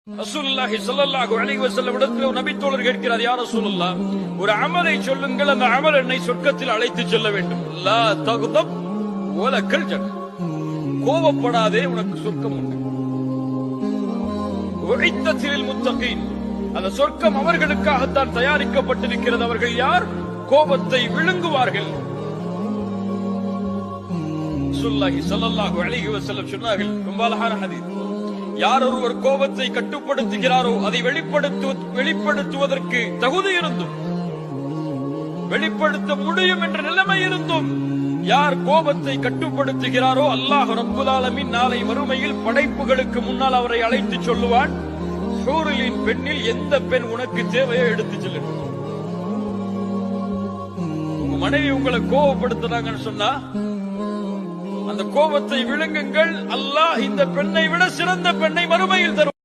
ரசூலுல்லாஹி ஸல்லல்லாஹு அலைஹி வஸல்லம் இடத்தில் ஒரு நபி தோழர் கேட்கிறார், யா ரசூலுல்லாஹ், ஒரு அமலை சொல்லுங்கள், அந்த அமல் என்னை சொர்க்கத்தில் அழைத்து செல்ல வேண்டும். லா தக்தப் வலக்கல் ஜன்னah, கோபப்படாதே, உனக்கு சொர்க்கம் உண்டு. உஇத்தத் லில் முத்தகீன், அந்த சொர்க்கம் அவர்களுக்காகத்தான் தயாரிக்கப்பட்டிருக்கிறது. அவர்கள் யார்? கோபத்தை விழுங்குவார்கள். ரசூலுல்லாஹி ஸல்லல்லாஹு அலைஹி வஸல்லம் சொன்னார்கள், ரொம்ப அழகான ஹதீஸ், யார் ஒருவர் கோபத்தை கட்டுப்படுத்துகிறாரோ அதை வெளிப்படுத்துவதற்கு தகுதி இருந்தும், வெளிப்படுத்த முடியும் என்ற நிலைமை இருந்தும் யார் கோபத்தை கட்டுப்படுத்துகிறாரோ அல்லாஹ் ரப்புல் ஆலமீன் நாளை மறுமையில் படைப்புகளுக்கு முன்னால் அவரை அழைத்து சொல்லுவான், ஹூரிலின் பெண்ணில் எந்த பெண் உனக்கு தேவையோ எடுத்து செல்லும். உங்க மனைவி உங்களை கோபப்படுத்துறாங்கன்னு சொன்னா அந்த கோபத்தை விழுங்குங்கள், அல்லாஹ் இந்த பெண்ணை விட சிறந்த பெண்ணை மறுமையில் தரும்.